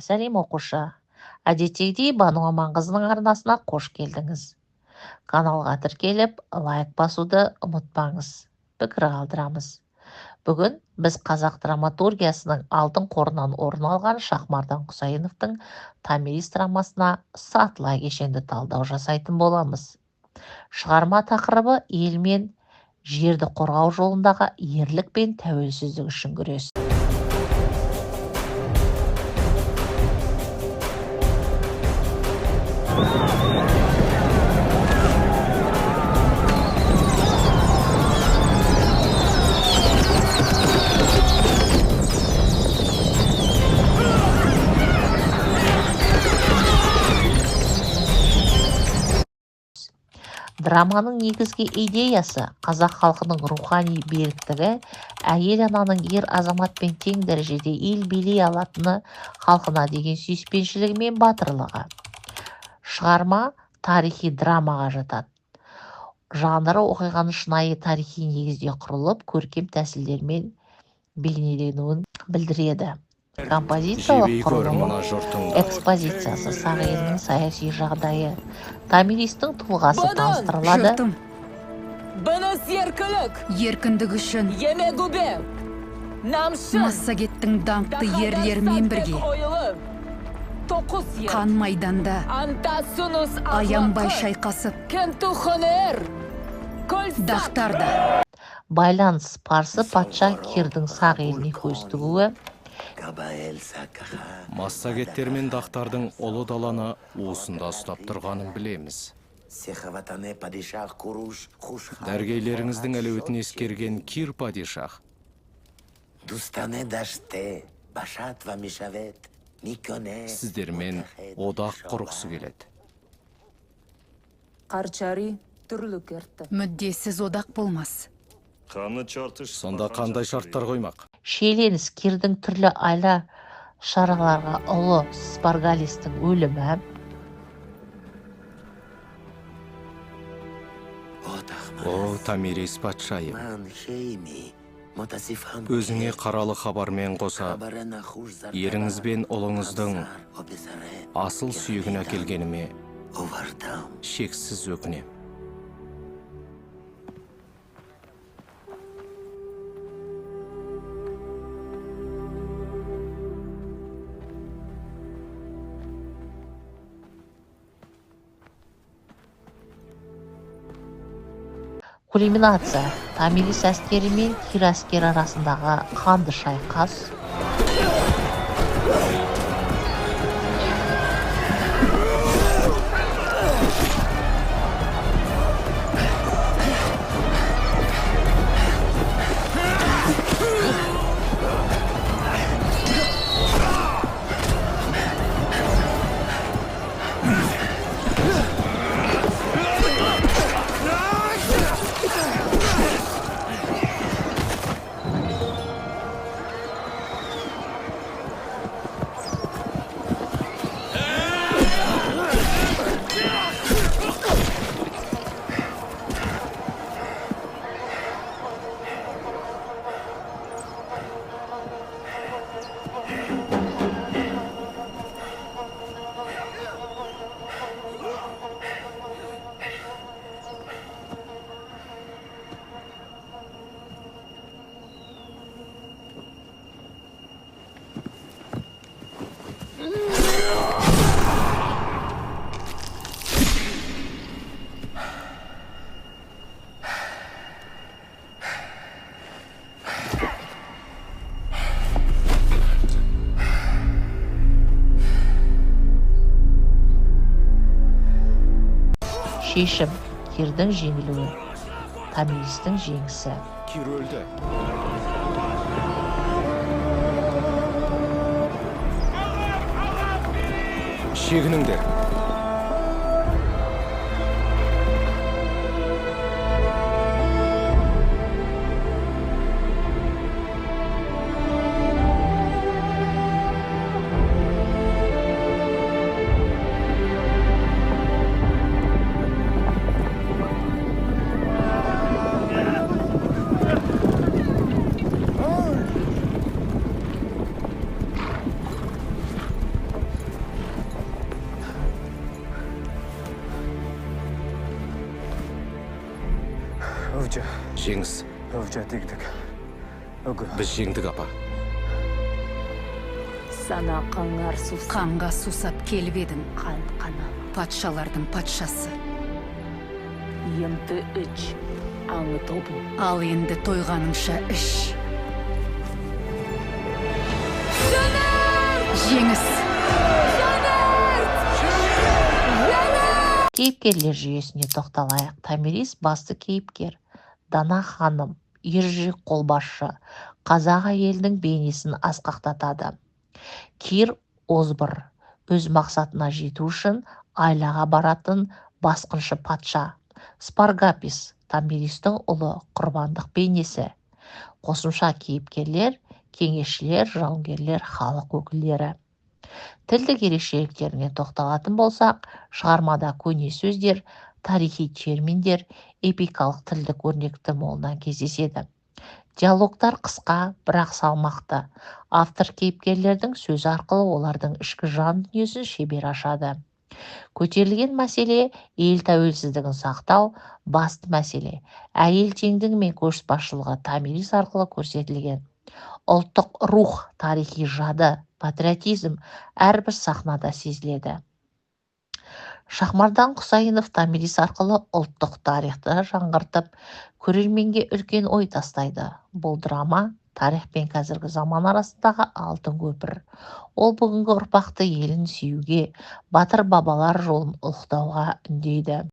Сәлем оқушы. Әдеттегідей Бану Аманқызының арнасына қош келдіңіз. Каналға тіркеліп, лайк басуды ұмытпаңыз. Пікір қалдырамыз. Бүгін біз қазақ драматургиясының алтын қорынан орын алған Шахмардан Құсайыновтың Томирис драмасына сатылай кешенді талдау жасайтын боламыз. Шығарма тақырыбы ел мен жерді қорғау жолындағы ерлік пен тәуелсіздік үшін күрес. Драманың негізгі идеясы қазақ халқының рухани беріктігі, әйел ананың ер азаматпен тең дәрежеде ел билей алатыны, халқына деген сүйіспеншілігі мен батырлығы. Шығарма тарихи драмаға жатады. Жанры оқиғаны шынайы тарихи негізде құрылып, көркем тәсілдермен бейнеленуін білдіреді. Композициялық құрылымы, экспозициясы, сақ елінің саяси жағдайы, Томиристің тұлғасы таныстырылады. Бұныс еркілік, еркіндік үшін емегубе, намшын, Массагеттің даңқты ерлермен бірге қан майданда аянбай шайқасып, дақтарда Байланыс парсы патша Кирдің сақ еліне көз тігуі, Массагеттер мен дақтардың ұлы даланы уысында ұстап тұрғанын білеміз. Дәргейлеріңіздің әлеуетін ескерген Кир падишах сіздермен одақ құрғысы келеді. Қарчари түрлі керті. мүддесіз одақ болмас. Сонда қандай шарттар қоймақ? шиеленіс Кирдің түрлі айла шараларға ұлы Спаргалистің өлімі, О, Томирис патшайым, өзіңе қаралы хабармен қоса, еріңіз бен ұлыңыздың асыл сүйегін әкелгеніме шексіз өкінем. кульминация, Томирис әскері мен Кир әскері арасындағы қанды шайқас, шешім Кирдің жеңілуі, Томиристің жеңісі. Кир өлді. Шегініңдер. жеңіс, біз жеңдік апа. Сана қаңар сусап, Қанға сусап келіп едің, қан қана. патшалардың патшасы. Емті үч, аңы тобу. Ал енді тойғаныңша іш. Жеңіс! Кейіпкерлер жүйесіне тоқталайық. Томирис басты кейіпкер. Дана ханым, ержүрек қолбасшы, қазақ әйелінің бейнесін асқақтатады. Кир озбыр, өз мақсатына жету үшін айлаға баратын басқыншы патша. Спаргапис, Томиристің ұлы, құрбандық бейнесі. Қосымша кейіпкерлер, кеңесшілер, жауынгерлер, халық өкілдері. Тілдік ерекшеліктеріне тоқталатын болсақ, шығармада көне сөздер, тарихи терминдер, эпикалық тілдік өрнекті молынан кездеседі. Диалогтар қысқа, бірақ салмақты. Автор кейіпкерлердің сөз арқылы олардың ішкі жан дүниесін шебер ашады. Көтерілген мәселе ел тәуелсіздігін сақтау, басты мәселе. Әйел теңдігі мен көшбасшылығы Томирис арқылы көрсетілген. Ұлттық рух, тарихи жады, патриотизм әрбір сахнада сезіледі. Шахмардан Құсайынов Томирис арқылы ұлттық тарихты жаңғыртып, көрерменге үлкен ой тастайды. Бұл драма тарих пен қазіргі заман арасындағы алтын көпір. Ол бүгінгі ұрпақты елін сүюге, батыр бабалар жолын ұлықтауға үндейді.